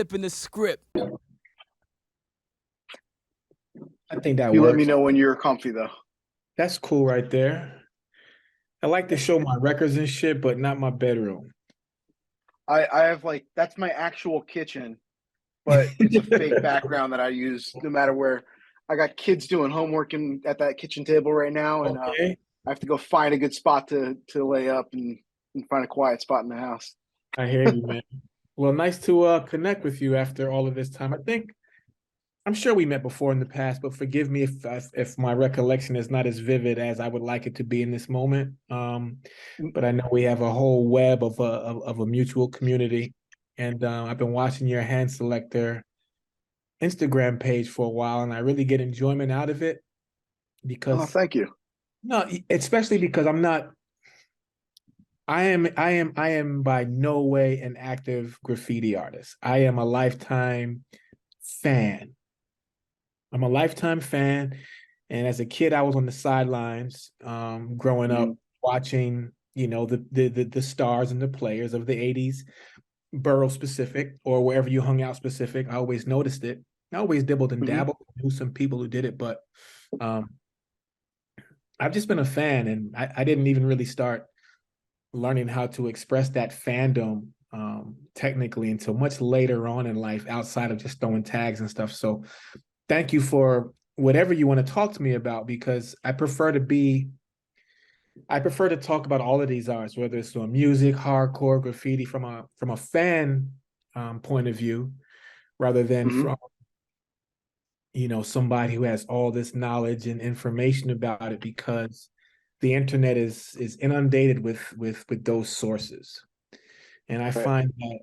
flipping the script. I think that You works. let me know when you're comfy, though. That's cool right there. I like to show my records and shit, but not my bedroom. I have like, that's my actual kitchen, but it's a fake background that I use no matter where. I got kids doing homework at that kitchen table right now, and Okay. I have to go find a good spot to lay up and find a quiet spot in the house. I hear you, man. Well, nice to connect with you after all of this time. I'm sure we met before in the past, but forgive me if my recollection is not as vivid as I would like it to be in this moment. But I know we have a whole web of a mutual community, and I've been watching your Handselecta Instagram page for a while, and I really get enjoyment out of it Oh, because thank you. no, especially because I am by no way an active graffiti artist. I am a lifetime fan. I'm a lifetime fan. And as a kid, I was on the sidelines, growing up, watching, the stars and the players of the 80s, borough specific, or wherever you hung out specific. I always noticed it. I always dibbled and dabbled, knew some people who did it, but I've just been a fan, and I didn't even really start learning how to express that fandom technically until much later on in life, outside of just throwing tags and stuff. So thank you for whatever you want to talk to me about, because I prefer to talk about all of these arts, whether it's on music, hardcore, graffiti, from a fan point of view, rather than from somebody who has all this knowledge and information about it, because the internet is inundated with those sources. And I find that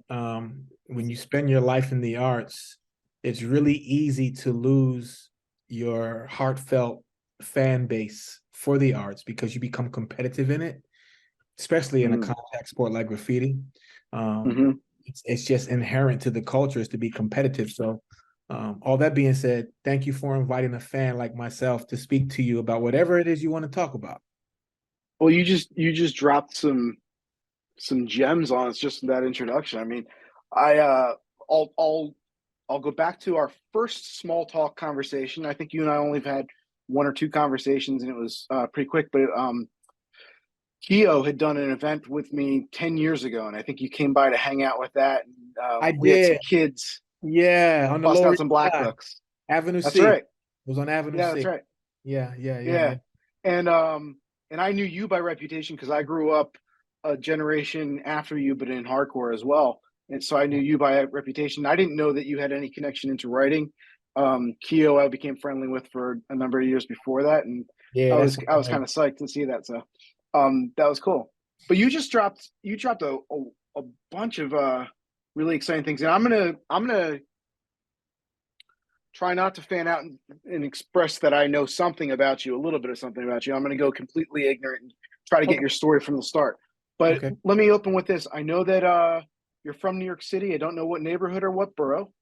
when you spend your life in the arts, it's really easy to lose your heartfelt fan base for the arts because you become competitive in it, especially in a contact sport like graffiti. It's just inherent to the culture is to be competitive. So all that being said, thank you for inviting a fan like myself to speak to you about whatever it is you want to talk about. Well, you just dropped some gems on us just in that introduction. I mean, I'll go back to our first small talk conversation. I think you and I only have had one or two conversations, and it was pretty quick. But Keo had done an event with me 10 years ago, and I think you came by to hang out with that. And, we had some kids, on the busting Lower out some black Side, books. Avenue That's C. right. It was on Avenue C. Yeah, that's right. Yeah. And I knew you by reputation because I grew up a generation after you, but in hardcore as well. And so I knew you by reputation. I didn't know that you had any connection into writing. Keo, I became friendly with for a number of years before that, and I was kind of psyched to see that. So that was cool. But you dropped a bunch of really exciting things, and I'm gonna try not to fan out and express that I know something about you, a little bit of something about you. I'm going to go completely ignorant and try to get your story from the start. But let me open with this. I know that you're from New York City. I don't know what neighborhood or what borough.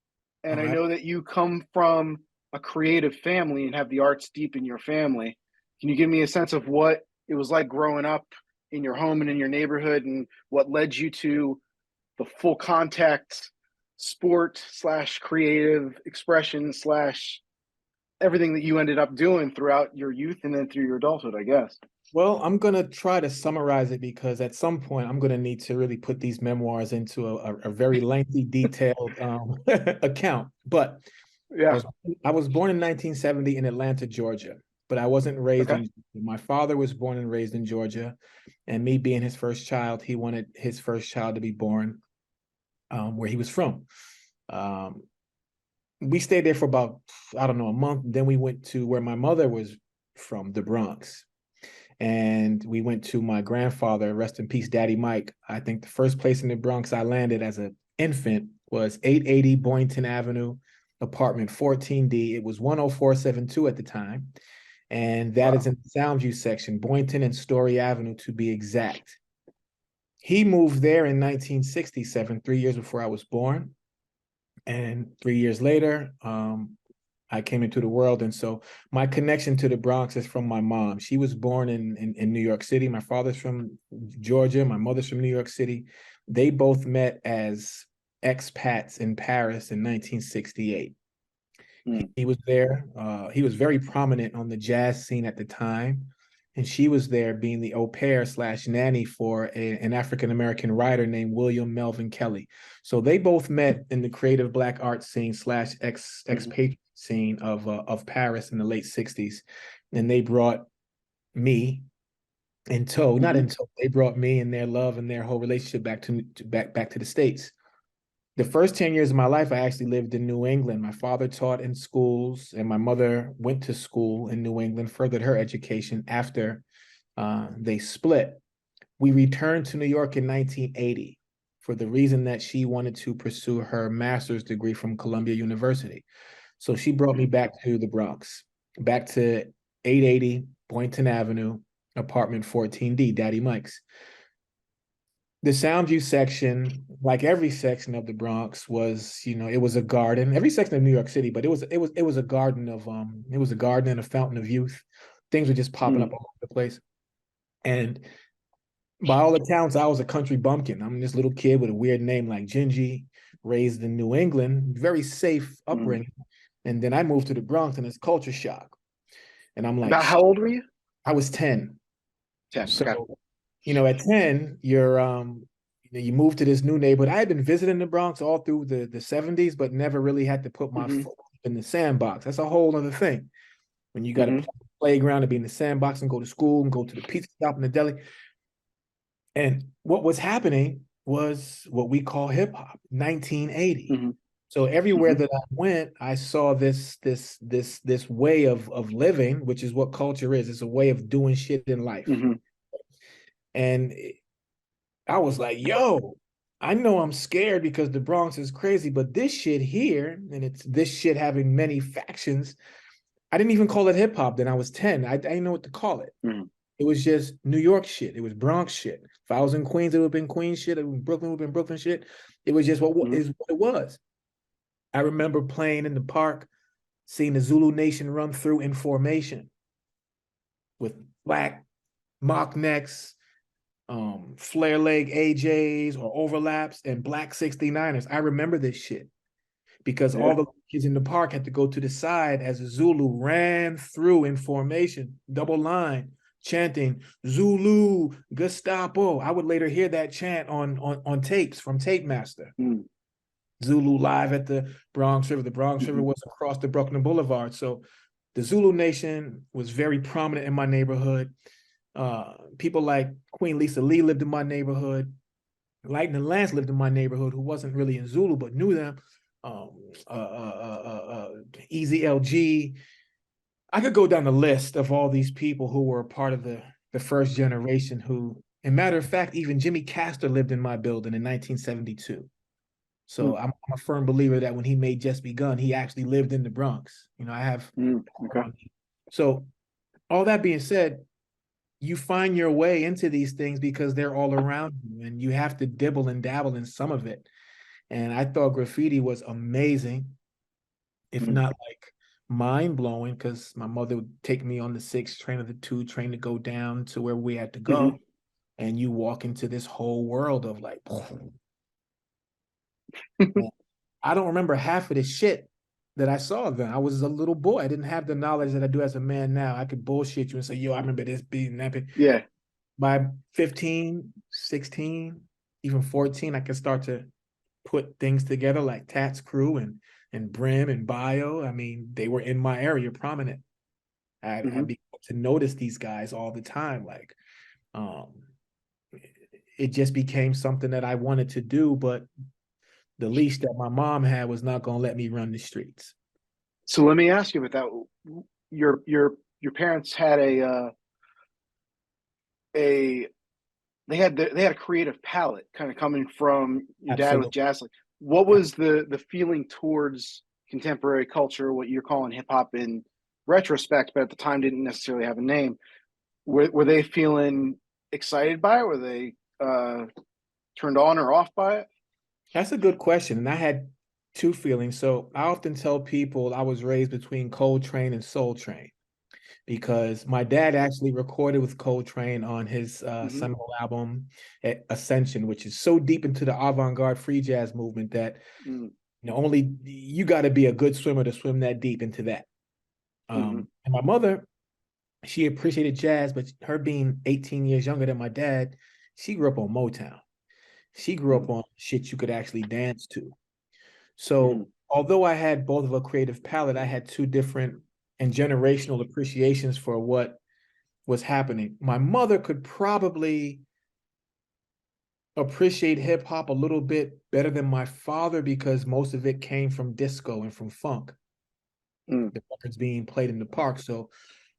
And I know that you come from a creative family and have the arts deep in your family. Can you give me a sense of what it was like growing up in your home and in your neighborhood, and what led you to the full contact sport / creative expression / everything that you ended up doing throughout your youth and then through your adulthood, I guess? Well, I'm going to try to summarize it, because at some point I'm going to need to really put these memoirs into a very lengthy, detailed account. But yeah, I was born in 1970 in Atlanta, Georgia, but I wasn't raised in. My father was born and raised in Georgia, and me being his first child, he wanted his first child to be born where he was from. We stayed there for about, I don't know, a month. Then we went to where my mother was from, the Bronx. And we went to my grandfather, rest in peace, Daddy Mike. I think the first place in the Bronx I landed as an infant was 880 Boynton Avenue, apartment 14D. It was 10472 at the time. And that is in the Soundview section, Boynton and Story Avenue to be exact. He moved there in 1967, 3 years before I was born. And 3 years later, I came into the world. And so my connection to the Bronx is from my mom. She was born in New York City. My father's from Georgia. My mother's from New York City. They both met as expats in Paris in 1968. Mm. He was there. He was very prominent on the jazz scene at the time. And she was there being the au pair / nanny for an African-American writer named William Melvin Kelly. So they both met in the creative Black art scene / expatriate scene of Paris in the late 60s. And they brought me in tow, not in tow, they brought me and their love and their whole relationship back to the States. The first 10 years of my life, I actually lived in New England. My father taught in schools, and my mother went to school in New England, furthered her education after they split. We returned to New York in 1980 for the reason that she wanted to pursue her master's degree from Columbia University. So she brought me back to the Bronx, back to 880 Boynton Avenue, apartment 14D, Daddy Mike's. The Soundview section, like every section of the Bronx, was, it was a garden. Every section of New York City, but it was a garden of it was a garden and a fountain of youth. Things were just popping up all over the place. And by all accounts, I was a country bumpkin. I'm this little kid with a weird name like Djinji, raised in New England, very safe upbringing. And then I moved to the Bronx and it's culture shock. And I'm like, about how old were you? I was 10. 10. So, okay. At 10, you move to this new neighborhood. I had been visiting the Bronx all through the 70s, but never really had to put my foot in the sandbox. That's a whole other thing. When you got a playground to be in the sandbox and go to school and go to the pizza shop and the deli. And what was happening was what we call hip hop, 1980. So everywhere that I went, I saw this way of living, which is what culture is. It's a way of doing shit in life. And I was like, yo, I know I'm scared because the Bronx is crazy, but this shit here, and it's this shit having many factions, I didn't even call it hip hop then. I was 10. I didn't know what to call it. It was just New York shit. It was Bronx shit. If I was in Queens, it would have been Queens shit. If it was Brooklyn, it would have been Brooklyn shit. It was just what it was. I remember playing in the park, seeing the Zulu Nation run through in formation with black mock necks, flare leg AJs or overlaps, and black 69ers. I remember this shit because all the kids in the park had to go to the side as a Zulu ran through in formation, double line, chanting Zulu, Gestapo. I would later hear that chant on tapes from Tape Master. Zulu live at the Bronx River. The Bronx River was across the Brooklyn Boulevard. So the Zulu Nation was very prominent in my neighborhood. People like Queen Lisa Lee lived in my neighborhood. Lightning Lance lived in my neighborhood, who wasn't really in Zulu, but knew them. Easy LG. I could go down the list of all these people who were a part of the first generation who, as a matter of fact, even Jimmy Castor lived in my building in 1972. So I'm a firm believer that when he made Just Begun, he actually lived in the Bronx. I have. So all that being said, you find your way into these things because they're all around you and you have to dibble and dabble in some of it. And I thought graffiti was amazing, if not like mind-blowing, because my mother would take me on the 6 train or the 2 train to go down to where we had to go. And you walk into this whole world of like, I don't remember half of the shit that I saw then. I was a little boy. I didn't have the knowledge that I do as a man now. I could bullshit you and say, yo, I remember this being that. Yeah. By 15, 16, even 14, I could start to put things together like Tats Crew and Brim and Bio. I mean, they were in my area prominent. I began to notice these guys all the time. Like, it just became something that I wanted to do, but the leash that my mom had was not going to let me run the streets. So let me ask you about that. Your parents had they had a creative palette kind of coming from your dad with jazz. Like, what was the feeling towards contemporary culture, what you're calling hip hop in retrospect, but at the time didn't necessarily have a name? Were they feeling excited by it? Were they turned on or off by it? That's a good question. And I had 2 feelings. So I often tell people I was raised between Coltrane and Soul Train. because my dad actually recorded with Coltrane on his Mm-hmm. seminal album Ascension, which is so deep into the avant-garde free jazz movement that only you got to be a good swimmer to swim that deep into that. Mm-hmm. And my mother, she appreciated jazz, but her being 18 years younger than my dad, she grew up on Motown. She grew up on shit you could actually dance to. So although I had both of a creative palette, I had two different and generational appreciations for what was happening. My mother could probably appreciate hip hop a little bit better than my father because most of it came from disco and from funk, the records being played in the park. So,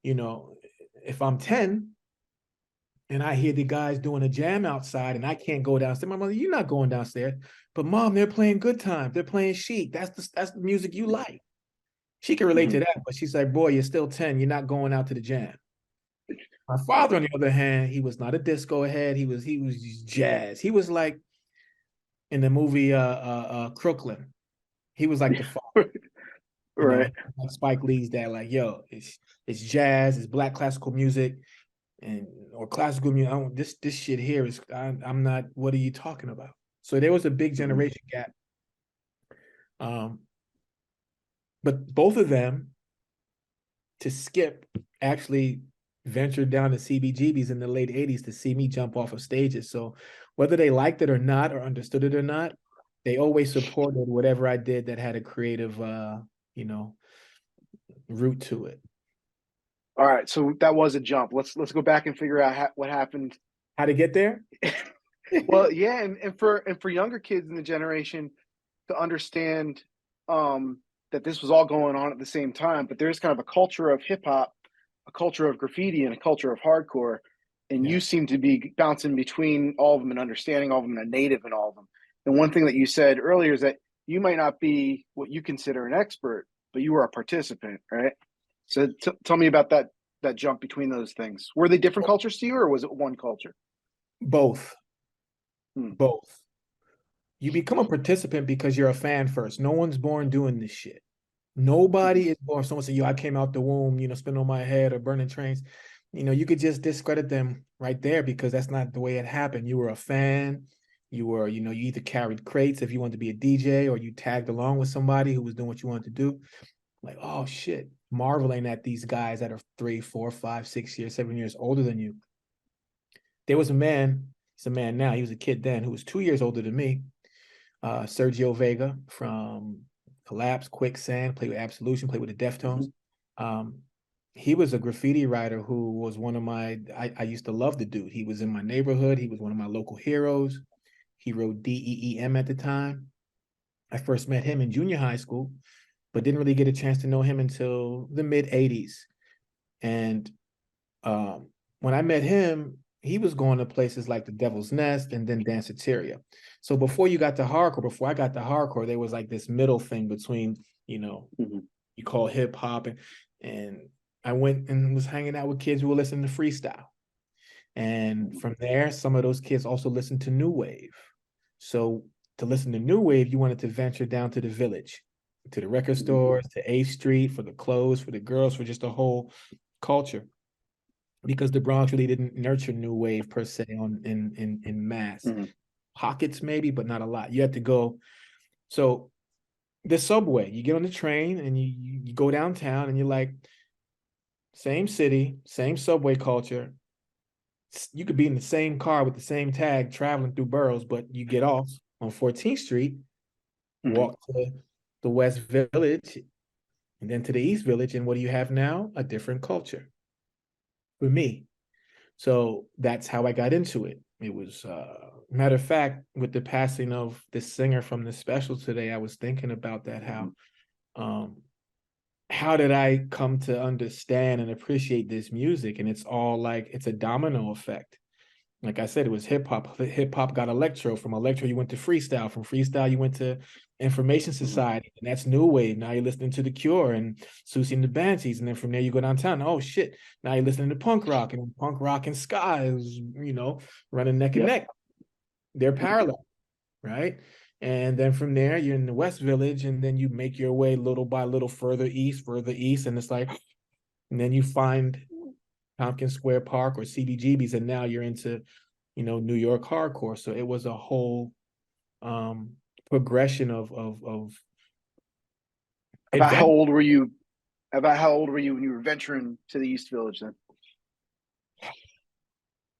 if I'm 10 and I hear the guys doing a jam outside and I can't go downstairs, my mother, you're not going downstairs. But mom, they're playing good times. They're playing chic. That's the music you like. She can relate to that, but she's like, boy, you're still 10. You're not going out to the jam. My father, on the other hand, he was not a disco head. He was jazz. He was like in the movie Crooklyn. He was like the father, Right. like Spike Lee's dad, like, yo, it's jazz, it's black classical music, or classical music. This shit here is I'm not, what are you talking about? So there was a big generation gap. But both of them, to skip, actually ventured down to CBGBs in the late 80s to see me jump off of stages. So whether they liked it or not, or understood it or not, they always supported whatever I did that had a creative, root to it. All right, so that was a jump. Let's go back and figure out what happened. How to get there? Well, yeah, and for younger kids in the generation to understand that this was all going on at the same time, but there's kind of a culture of hip hop, a culture of graffiti, and a culture of hardcore, and Yeah. you seem to be bouncing between all of them and understanding all of them and a native in all of them. And one thing that you said earlier is that you might not be what you consider an expert, but you were a participant, right? So tell me about that jump between those things. Were they different cultures to you, or was it one culture? Both. Both. You become a participant because you're a fan first. No one's born doing this shit. Nobody is born. Someone say, yo, I came out the womb, spin on my head or burning trains. You could just discredit them right there because that's not the way it happened. You were a fan. You were, you either carried crates if you wanted to be a DJ, or you tagged along with somebody who was doing what you wanted to do. Like, oh shit, marveling at these guys that are 3, 4, 5, 6 years, 7 years older than you. There was a man, he's a man now, he was a kid then, who was 2 years older than me, Sergio Vega from Collapse, Quicksand, played with Absolution, played with the Deftones. He was a graffiti writer who was one of I used to love the dude. He was in my neighborhood. He was one of my local heroes. He wrote DEEM at the time. I first met him in junior high school, but didn't really get a chance to know him until the mid 80s. And when I met him, he was going to places like the Devil's Nest and then Danceteria. So before you got to hardcore, before I got to hardcore, there was like this middle thing between, you call hip hop, and I went and was hanging out with kids who were listening to freestyle. And from there, some of those kids also listened to new wave. So to listen to new wave, you wanted to venture down to the village, to the record stores, to 8th Street for the clothes, for the girls, for just a whole culture. Because the Bronx really didn't nurture new wave per se in mass. Pockets maybe, but not a lot. You had to go. So the subway, you get on the train and you go downtown and you're like, same city, same subway culture. You could be in the same car with the same tag traveling through boroughs, but you get off on 14th Street, walk to the West Village, and then to the East Village. And what do you have now? A different culture for me. So that's how I got into it. It was, matter of fact, with the passing of this singer from the special today, I was thinking about that, how did I come to understand and appreciate this music? And it's all like, it's a domino effect. Like I said, it was hip hop. Hip hop got electro. From electro, you went to freestyle. From freestyle, you went to Information Society, and that's new wave. Now you're listening to The Cure and Susie and the Banshees, and then from there you go downtown. Oh shit! Now you're listening to punk rock, and punk rock and ska is running neck and neck. They're parallel, right? And then from there you're in the West Village, and then you make your way little by little further east, and it's like And then you find Tompkins Square Park or CBGBs, and now you're into, New York hardcore. So it was a whole progression of About how adventure. old were you? About how old were you when you were venturing to the East Village then?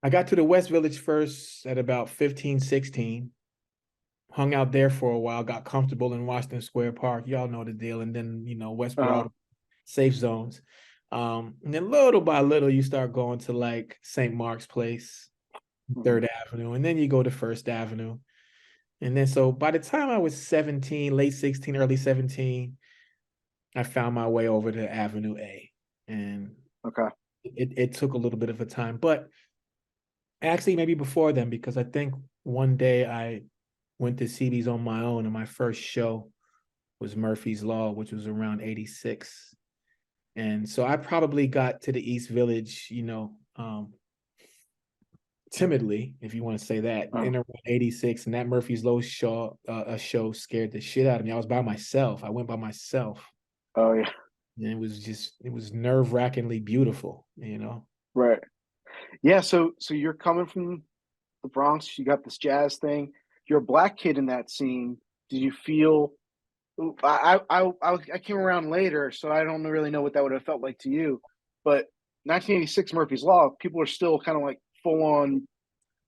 I got to the West Village first at about 15, 16. Hung out there for a while, got comfortable in Washington Square Park. Y'all know the deal. And then, West Broad, safe zones. And then little by little, you start going to like St. Mark's Place, Third Avenue, and then you go to First Avenue. And then so by the time I was 17, late 16, early 17, I found my way over to Avenue A. And it took a little bit of a time, but actually maybe before then, because I think one day I went to CB's on my own, and my first show was Murphy's Law, which was around 86. And so I probably got to the East Village, timidly, if you want to say that, in around 86. And that Murphy's Law show, a show scared the shit out of me. I was by myself. I went by myself. Oh, yeah. And it was nerve-wrackingly beautiful, Right. Yeah, so you're coming from the Bronx, you got this jazz thing. You're a black kid in that scene. Did you feel I came around later, so I don't really know what that would have felt like to you. But 1986 Murphy's Law, people are still kind of like full on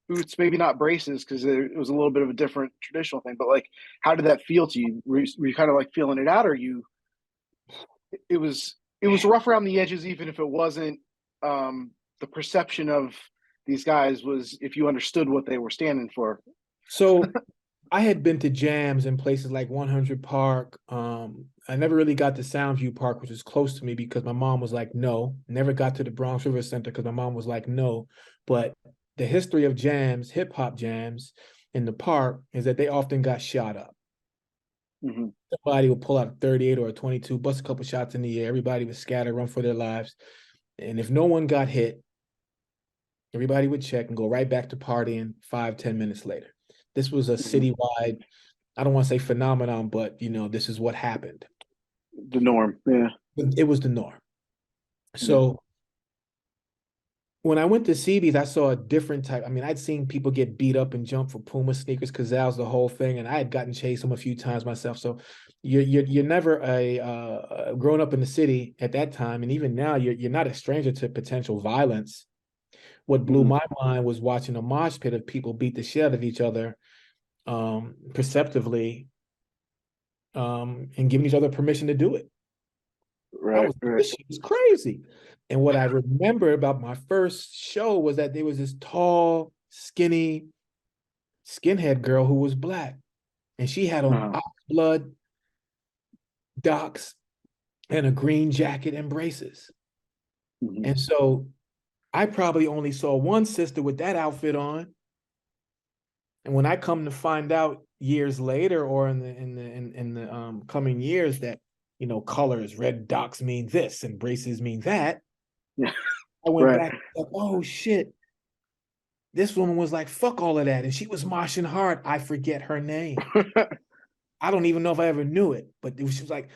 boots, maybe not braces because it was a little bit of a different traditional thing. But like, how did that feel to you? Were you kind of like feeling it out, or you? It was rough around the edges, even if it wasn't. The perception of these guys was if you understood what they were standing for. So I had been to jams in places like 100 Park. I never really got to Soundview Park, which is close to me, because my mom was like, no. Never got to the Bronx River Center because my mom was like, no. But the history of jams, hip hop jams in the park, is that they often got shot up. Somebody would pull out a 38 or a 22, bust a couple shots in the air. Everybody would scatter, run for their lives. And if no one got hit, everybody would check and go right back to partying 5-10 minutes later. This was a citywide, I don't want to say phenomenon, but this is what happened. The norm, yeah. It was the norm. So when I went to CB's, I saw a different type. I mean, I'd seen people get beat up and jump for Puma sneakers because that was the whole thing, and I had gotten chased them a few times myself. So you're never a growing up in the city at that time, and even now you're not a stranger to potential violence. What blew my mind was watching a mosh pit of people beat the shit out of each other, perceptively, and giving each other permission to do it. This shit was crazy. And what I remember about my first show was that there was this tall, skinny skinhead girl who was black, and she had on ox blood, docks, and a green jacket and braces. And so I probably only saw one sister with that outfit on. And when I come to find out years later, or in the coming years, that colors, red docks mean this and braces mean that, I went back and said, oh shit, this woman was like, fuck all of that, and she was moshing hard. I forget her name. I don't even know if I ever knew it, but she was like,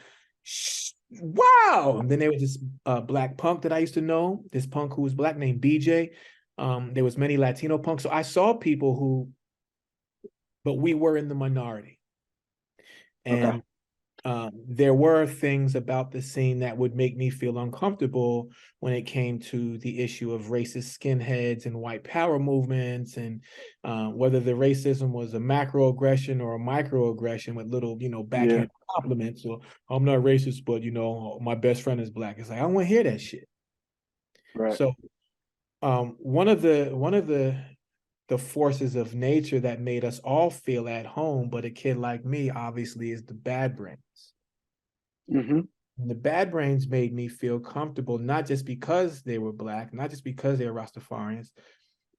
wow. And then there was this black punk that I used to know, this punk who was black named BJ. There was many Latino punks. So I saw people but we were in the minority. And there were things about the scene that would make me feel uncomfortable when it came to the issue of racist skinheads and white power movements, and whether the racism was a macroaggression or a microaggression with little, backhand compliments, or I'm not racist, but my best friend is black. It's like, I don't want to hear that shit. So one of the forces of nature that made us all feel at home, but a kid like me, obviously, is the bad brains. And the bad brains made me feel comfortable, not just because they were black, not just because they were Rastafarians,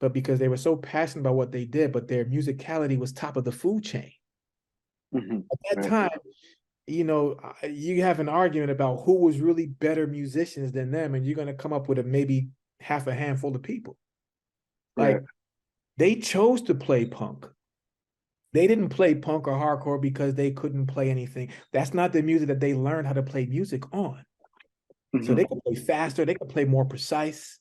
but because they were so passionate about what they did, but their musicality was top of the food chain. At that time, you have an argument about who was really better musicians than them, and you're going to come up with maybe half a handful of people. Like, they chose to play punk. They didn't play punk or hardcore because they couldn't play anything. That's not the music that they learned how to play music on. So they could play faster, they could play more precise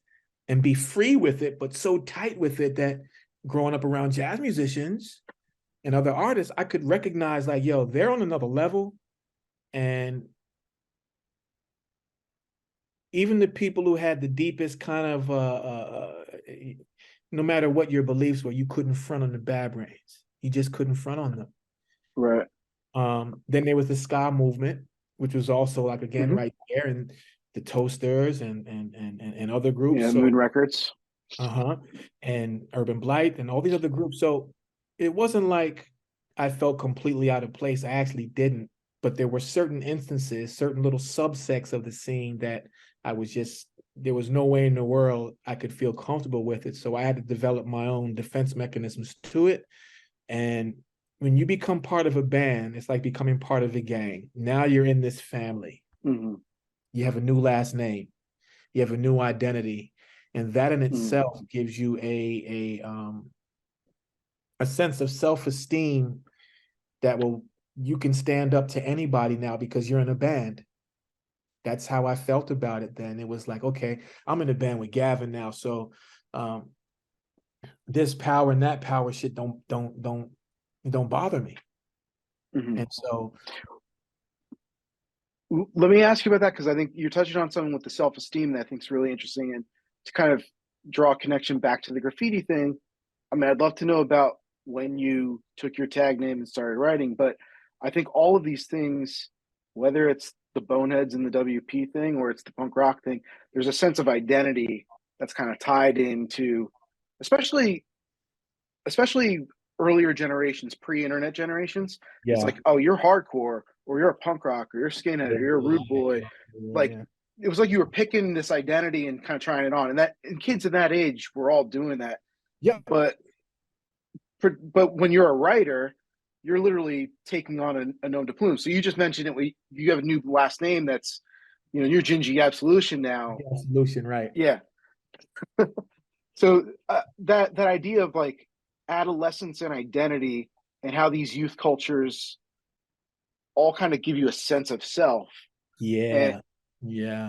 and be free with it, but so tight with it that growing up around jazz musicians and other artists, I could recognize like, yo, they're on another level. And even the people who had the deepest kind of, no matter what your beliefs were, you couldn't front on the bad brains. You just couldn't front on them. Right. Then there was the ska movement, which was also like, again, right there, and the Toasters and other groups. Yeah, so, Moon Records. And Urban Blight and all these other groups. So it wasn't like I felt completely out of place. I actually didn't. But there were certain instances, certain little subsects of the scene that there was no way in the world I could feel comfortable with it. So I had to develop my own defense mechanisms to it. And when you become part of a band, it's like becoming part of a gang. Now you're in this family. You have a new last name. You have a new identity. And that in itself gives you a sense of self-esteem that you can stand up to anybody now because you're in a band. That's how I felt about it then. It was like, okay, I'm in a band with Gavin now. So this power and that power shit don't bother me. And so let me ask you about that, because I think you're touching on something with the self-esteem that I think is really interesting, and to kind of draw a connection back to the graffiti thing. I mean, I'd love to know about when you took your tag name and started writing, but I think all of these things, whether it's the Boneheads and the WP thing or it's the punk rock thing, there's a sense of identity that's kind of tied into, especially earlier generations, pre-internet generations. yeah. It's like, oh, you're hardcore, or you're a punk rock, or you're skinhead, or you're a rude boy. Like, it was like you were picking this identity and kind of trying it on. And kids in that age were all doing that. Yeah. But when you're a writer, you're literally taking on a nom de plume. So you just mentioned it. You have a new last name that's, you're Djinji Absolution now. Absolution, right? Yeah. So that idea of like adolescence and identity, and how these youth cultures all kind of give you a sense of self. Yeah.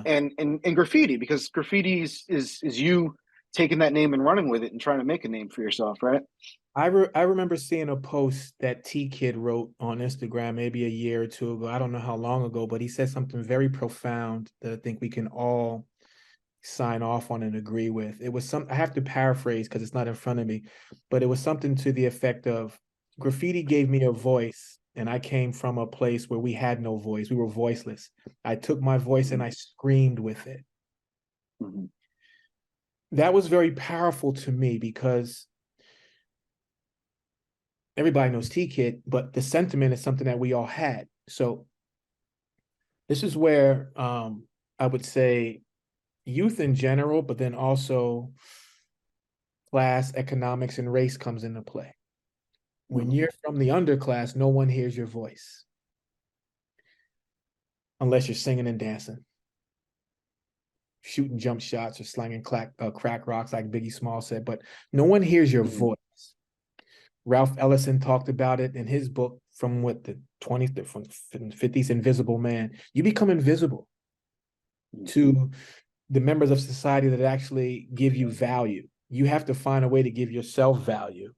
And graffiti, because graffiti is you taking that name and running with it and trying to make a name for yourself, right? I remember seeing a post that T Kid wrote on Instagram maybe a year or two ago. I don't know how long ago, but he said something very profound that I think we can all sign off on and agree with. It was I have to paraphrase because it's not in front of me, but it was something to the effect of, graffiti gave me a voice, and I came from a place where we had no voice. We were voiceless. I took my voice and I screamed with it. That was very powerful to me because everybody knows T-Kid, but the sentiment is something that we all had. So this is where I would say youth in general, but then also class, economics, and race comes into play. When you're from the underclass, no one hears your voice unless you're singing and dancing, shooting jump shots or slanging crack rocks like Biggie Small said, but no one hears your voice. Ralph Ellison talked about it in his book from the 20s, from 50s, Invisible Man. You become invisible to the members of society that actually give you value. You have to find a way to give yourself value.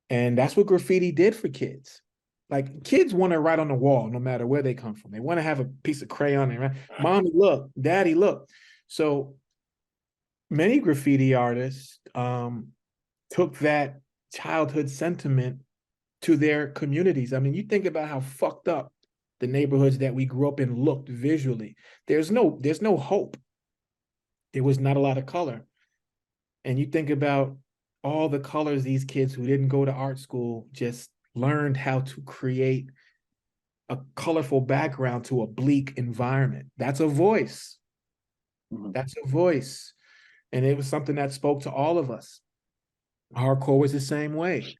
And that's what graffiti did for kids. Like, kids want to write on the wall no matter where they come from. They want to have a piece of crayon and write, Mommy, look, Daddy, look. So many graffiti artists took that childhood sentiment to their communities. I mean, you think about how fucked up the neighborhoods that we grew up in looked visually. There's no hope. There was not a lot of color. And you think about all the colors these kids who didn't go to art school just learned how to create a colorful background to a bleak environment. That's a voice. That's a voice. And it was something that spoke to all of us. Hardcore was the same way.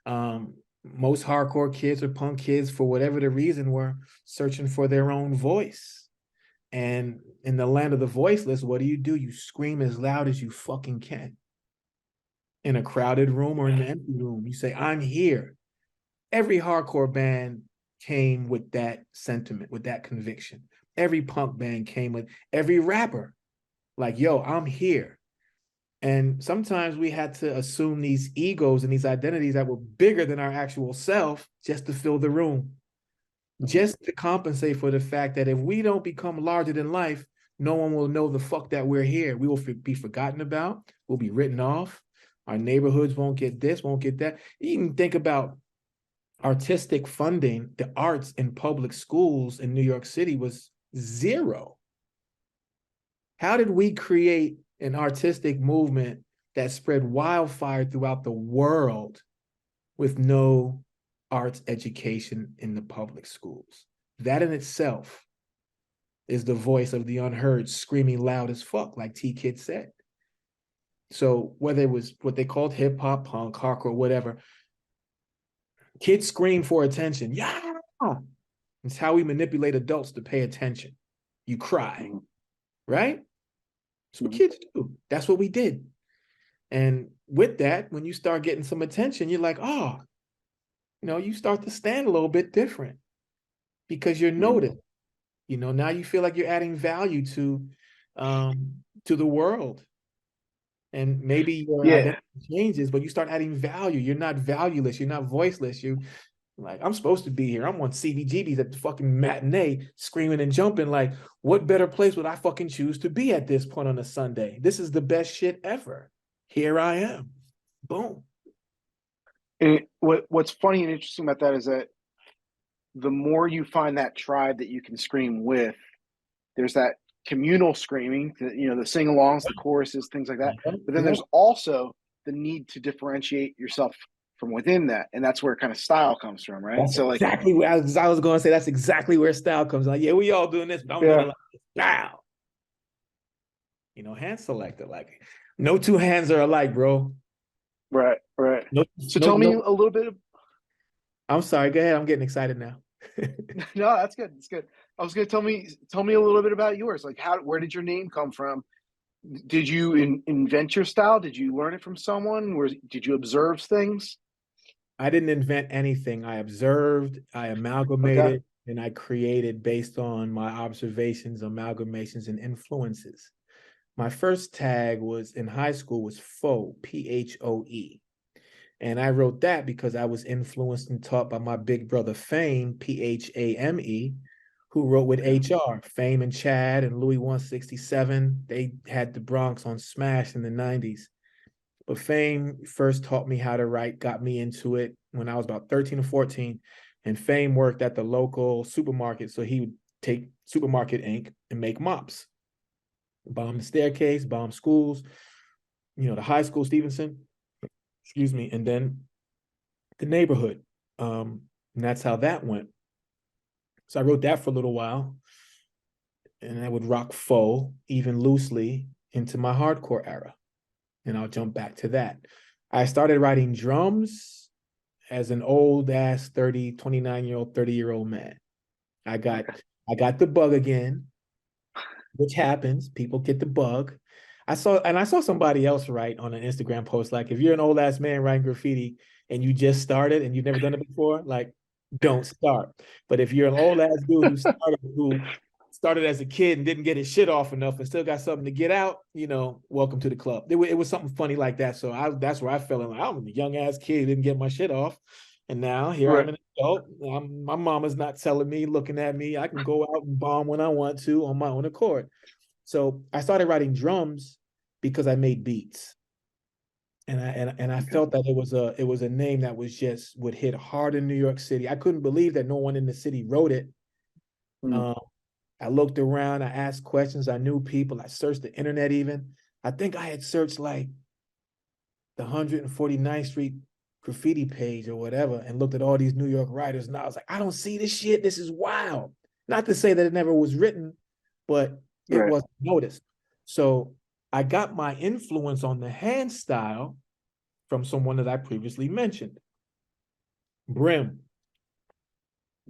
Most hardcore kids or punk kids, for whatever the reason, were searching for their own voice. And in the land of the voiceless, what do? You scream as loud as you fucking can. In a crowded room or in an empty room, you say, I'm here. Every hardcore band came with that sentiment, with that conviction. Every punk band came with every rapper. Like, yo, I'm here. And sometimes we had to assume these egos and these identities that were bigger than our actual self just to fill the room, just to compensate for the fact that if we don't become larger than life, no one will know the fuck that we're here. We will be forgotten about. We'll be written off. Our neighborhoods won't get this, won't get that. You even think about artistic funding. The arts in public schools in New York City was zero. How did we create an artistic movement that spread wildfire throughout the world with no arts education in the public schools? That in itself is the voice of the unheard screaming loud as fuck, like T Kid said. So whether it was what they called hip hop, punk, hardcore, whatever, kids scream for attention. Yeah. It's how we manipulate adults to pay attention. You cry, right? That's what kids do. That's what we did. And with that, when you start getting some attention, you're like, oh, you start to stand a little bit different because you're noticed. Now you feel like you're adding value to the world. And maybe your identity changes, but you start adding value. You're not valueless. You're not voiceless. You like, I'm supposed to be here. I'm on CBGBs at the fucking matinee screaming and jumping. Like, what better place would I fucking choose to be at this point on a Sunday? This is the best shit ever. Here I am. Boom. And what's funny and interesting about that is that the more you find that tribe that you can scream with, there's that communal screaming, the sing-alongs, the choruses, things like that. But then there's also the need to differentiate yourself from within that, and that's where kind of style comes from, right? That's exactly what I was going to say. That's exactly where style comes. Like, yeah, we all doing this, but I'm doing it like style. Handselecta, like no two hands are alike, bro. Right. So tell me a little bit. I'm sorry. Go ahead. I'm getting excited now. No, that's good. It's good. I was going to tell me a little bit about yours. Like, where did your name come from? Did you invent your style? Did you learn it from someone? Did you observe things? I didn't invent anything. I observed, I amalgamated, and I created based on my observations, amalgamations, and influences. My first tag was in high school was Phoe, Phoe. And I wrote that because I was influenced and taught by my big brother Fame, Phame, who wrote with HR. Fame and Chad and Louis 167, they had the Bronx on Smash in the 90s. But Fame first taught me how to write, got me into it when I was about 13 or 14. And Fame worked at the local supermarket. So he would take supermarket ink and make mops. Bomb the staircase, bomb schools, the high school, Stevenson, and then the neighborhood. And that's how that went. So I wrote that for a little while. And I would rock Phoe even loosely into my hardcore era. And I'll jump back to that. I started writing drums as an old ass 29-year-old, 30-year-old man. I got the bug again, which happens. People get the bug. I saw somebody else write on an Instagram post, like, if you're an old ass man writing graffiti and you just started and you've never done it before, like, don't start. But if you're an old ass dude who started as a kid and didn't get his shit off enough and still got something to get out, welcome to the club. It was something funny like that. So that's where I fell in. Like, I'm a young ass kid who didn't get my shit off. And now here I'm an adult. My mama's not telling me, looking at me. I can go out and bomb when I want to on my own accord. So I started writing drums because I made beats. And I felt that it was a name that would hit hard in New York City. I couldn't believe that no one in the city wrote it. I looked around, I asked questions, I knew people, I searched the internet even. I think I had searched like the 149th Street graffiti page or whatever and looked at all these New York writers, and I was like, I don't see this shit. This is wild. Not to say that it never was written, but it wasn't noticed. So I got my influence on the hand style from someone that I previously mentioned, Brim.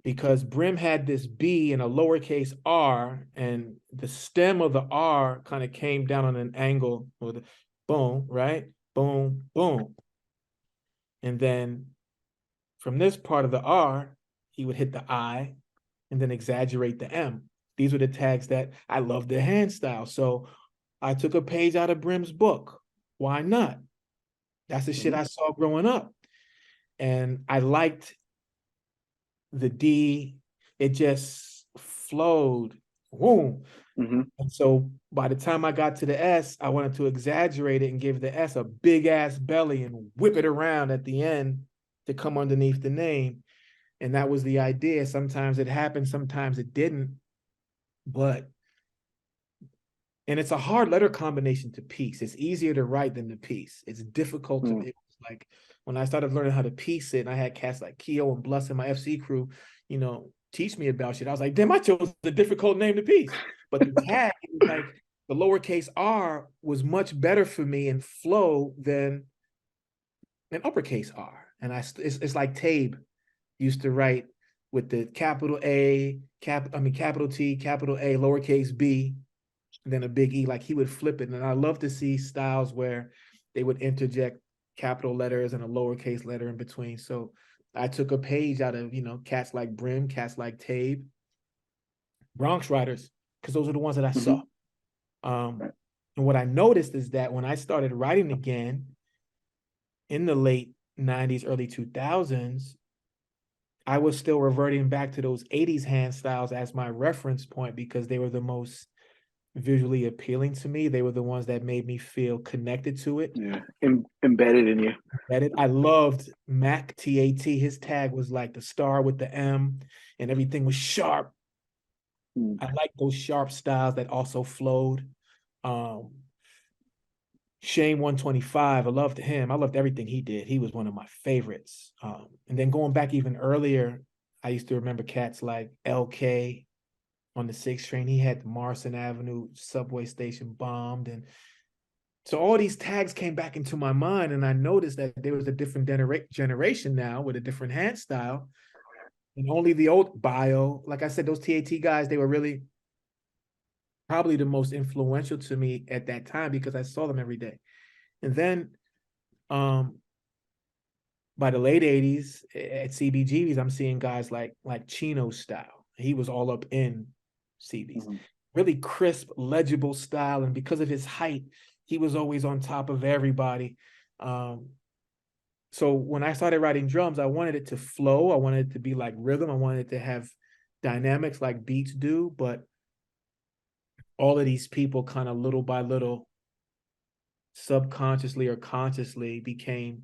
Because Brim had this B and a lowercase r, and the stem of the R kind of came down on an angle with boom, right? Boom, boom. And then from this part of the R, he would hit the I and then exaggerate the M. These were the tags that I loved the hand style. So I took a page out of Brim's book. Why not? That's the shit I saw growing up. And I liked the D. It just flowed. Boom. And so by the time I got to the S, I wanted to exaggerate it and give the S a big ass belly and whip it around at the end to come underneath the name. And that was the idea. Sometimes it happened, sometimes it didn't. But, and it's a hard letter combination to piece. It's easier to write than to piece. It's difficult to, it was like when I started learning how to piece it, and I had cats like Keo and Bless in my FC crew, you know, teach me about shit. I was like, damn, I chose a difficult name to piece. But the tag, like the lowercase r was much better for me in flow than an uppercase R. And it's like Tabe used to write with the capital A, capital T, capital A, lowercase b, and then a big E. Like he would flip it. And I love to see styles where they would interject capital letters and a lowercase letter in between. So I took a page out of, you know, cats like Brim, cats like Tabe, Bronx writers, because those are the ones that I saw. And what I noticed is that when I started writing again in the late 90s, early 2000s, I was still reverting back to those 80s hand styles as my reference point because they were the most visually appealing to me. They were the ones that made me feel connected to it. Yeah, embedded in you. I loved Mac TAT. His tag was like the star with the M and everything was sharp. I like those sharp styles that also flowed. Shane 125, I loved him. I loved everything he did. He was one of my favorites. And then going back even earlier, I used to remember cats like LK on the 6th train. He had the Morrison Avenue subway station bombed. And so all these tags came back into my mind, and I noticed that there was a different generation now with a different hand style. And only the old bio, like I said, those TAT guys, they were really probably the most influential to me at that time because I saw them every day. And then by the late 80s at CBGBs, I'm seeing guys like Chino style. He was all up in CBs. Really crisp, legible style. And because of his height, he was always on top of everybody. So when I started writing drums, I wanted it to flow. I wanted it to be like rhythm. I wanted it to have dynamics like beats do. But all of these people kind of little by little, subconsciously or consciously became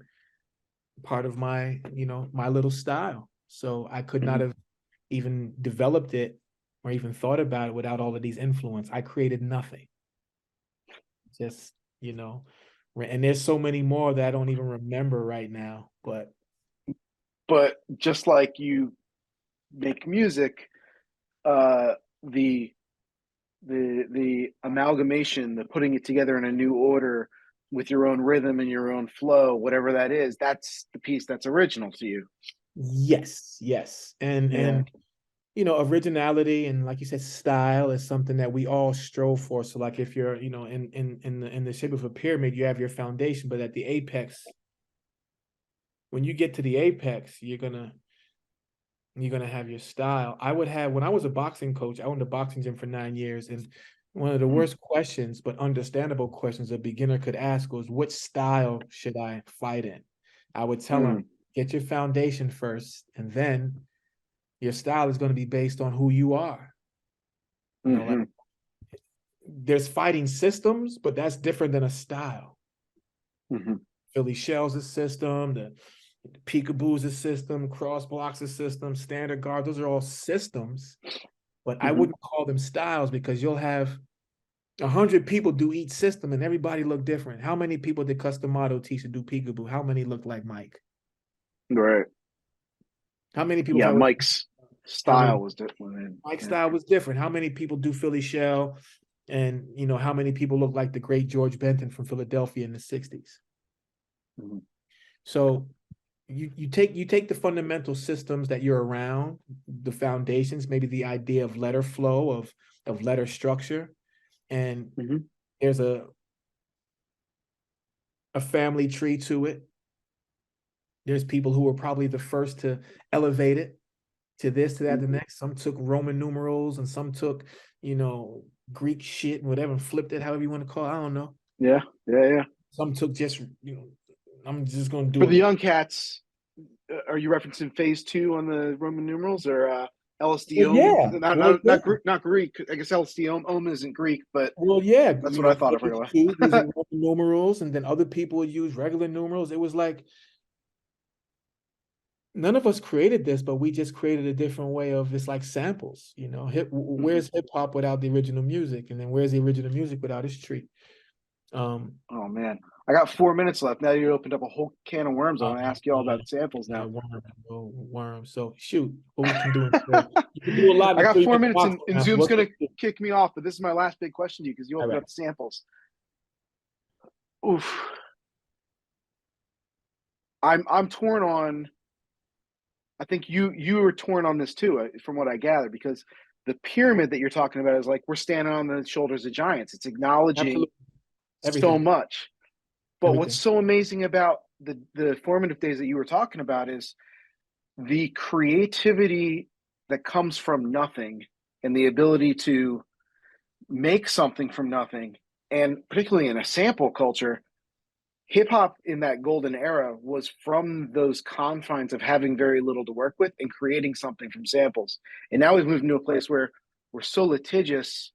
part of my, you know, my little style. So I could not have even developed it or even thought about it without all of these influence. I created nothing. Just, you know, and there's so many more that I don't even remember right now, but just like you make music, the amalgamation, the putting it together in a new order with your own rhythm and your own flow, whatever that is, that's the piece that's original to you. Yes. And you know, originality and, like you said, style is something that we all strove for. So like if you're, you know, in the shape of a pyramid, you have your foundation, but at the apex, when you get to the apex, you're gonna have your style. When I was a boxing coach, I owned a boxing gym for 9 years, and one of the worst questions, but understandable questions a beginner could ask was, which style should I fight in? I would tell them, get your foundation first, and then your style is going to be based on who you are. You know, like there's fighting systems, but that's different than a style. Philly Shell's a system, the peekaboo's a system, cross blocks a system, standard guard, those are all systems, but I wouldn't call them styles because you'll have 100 people do each system and everybody look different. How many people did Customato teach to do peekaboo? How many looked like Mike? Right. How many people? Yeah, Mike's style was different. Mike's style was different. How many people do Philly Shell? And, you know, how many people look like the great George Benton from Philadelphia in the 60s? So you take the fundamental systems that you're around, the foundations, maybe the idea of letter flow, of letter structure, and there's a family tree to it. There's people who were probably the first to elevate it. to this, to that, the next. Some took Roman numerals and some took, Greek shit and whatever, and flipped it, however you want to call it. I don't know. Yeah. Some took just, I'm just going to do For it. the young cats, are you referencing phase 2 on the Roman numerals, or LSD Yeah. not Greek? I guess LSD Ohm isn't Greek, but Yeah. that's what I thought. I forgot. Using Roman numerals, and then other people would use regular numerals. It was like, none of us created this, but we just created a different way of, it's like samples, where's hip hop without the original music? And then where's the original music without its tree? Oh man, I got 4 minutes left. Now you opened up a whole can of worms. I want to ask you all about samples now. Worm. So shoot, what we can do instead? You can do a lot. I got 4 minutes, and Zoom's gonna kick me off. But this is my last big question to you, because you opened up samples. Oof. I'm torn on. I think you were torn on this too, from what I gather, because the pyramid that you're talking about is like, we're standing on the shoulders of giants. It's acknowledging so much. But what's so amazing about the formative days that you were talking about is the creativity that comes from nothing, and the ability to make something from nothing. And particularly in a sample culture, hip hop in that golden era was from those confines of having very little to work with and creating something from samples. And now we've moved into a place where we're so litigious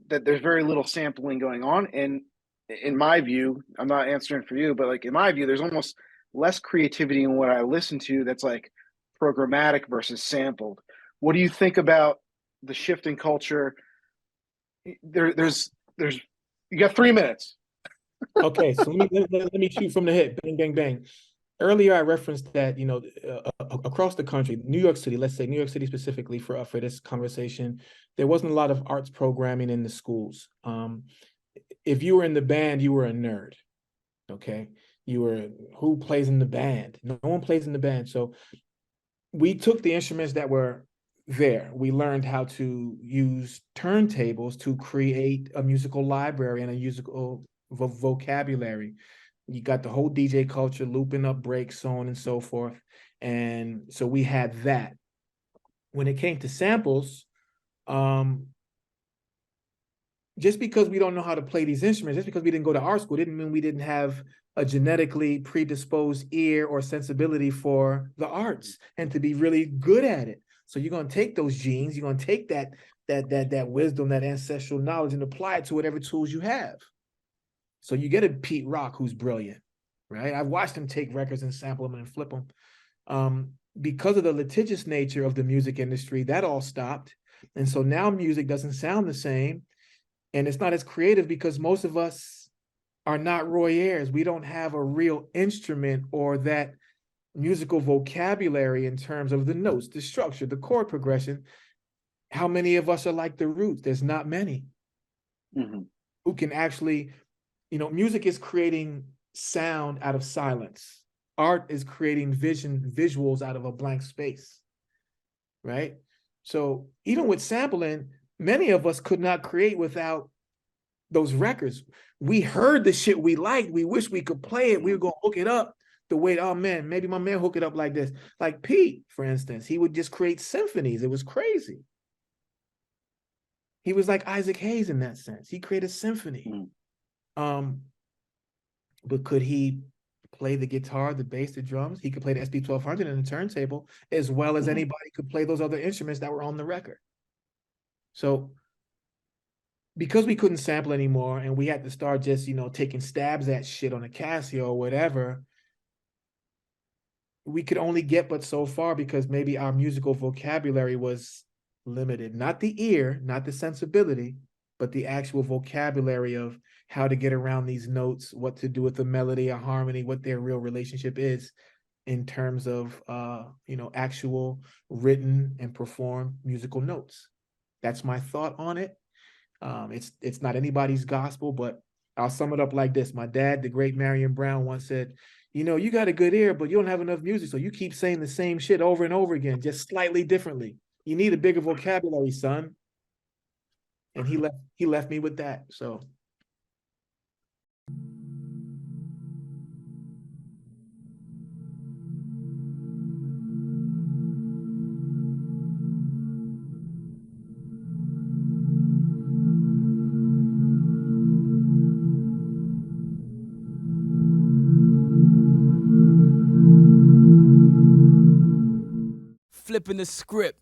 that there's very little sampling going on. And in my view, I'm not answering for you, but like, in my view, there's almost less creativity in what I listen to that's like programmatic versus sampled. What do you think about the shift in culture? There's you got 3 minutes. Okay, so let me shoot from the hip. Bang, bang, bang. Earlier, I referenced that, across the country, New York City, let's say New York City specifically for this conversation, there wasn't a lot of arts programming in the schools. If you were in the band, you were a nerd. Okay, who plays in the band? No one plays in the band. So we took the instruments that were there. We learned how to use turntables to create a musical library and a musical vocabulary. You got the whole DJ culture, looping up breaks, so on and so forth. And so we had that. When it came to samples, just because we don't know how to play these instruments, just because we didn't go to art school, didn't mean we didn't have a genetically predisposed ear or sensibility for the arts and to be really good at it. So you're going to take those genes, you're going to take that wisdom, that ancestral knowledge, and apply it to whatever tools you have. So you get a Pete Rock who's brilliant, right? I've watched him take records and sample them and flip them. Because of the litigious nature of the music industry, that all stopped. And so now music doesn't sound the same. And it's not as creative because most of us are not Roy Ayers. We don't have a real instrument or that musical vocabulary in terms of the notes, the structure, the chord progression. How many of us are like the Roots? There's not many who can actually, music is creating sound out of silence. Art is creating visuals out of a blank space, right? So even with sampling, many of us could not create without those records. We heard the shit we liked. We wish we could play it. We were going to hook it up the way, oh man, maybe my man hook it up like this. Like Pete, for instance, he would just create symphonies. It was crazy. He was like Isaac Hayes in that sense. He created a symphony. But could he play the guitar, the bass, the drums? He could play the SB 1200 and the turntable as well as anybody could play those other instruments that were on the record. So because we couldn't sample anymore and we had to start just, taking stabs at shit on a Casio or whatever, we could only get but so far because maybe our musical vocabulary was limited. Not the ear, not the sensibility, but the actual vocabulary of how to get around these notes, what to do with the melody or harmony, what their real relationship is in terms of, actual written and performed musical notes. That's my thought on it. It's not anybody's gospel, but I'll sum it up like this. My dad, the great Marion Brown, once said, you got a good ear, but you don't have enough music. So you keep saying the same shit over and over again, just slightly differently. You need a bigger vocabulary, son. And he left me with that. So flipping the script.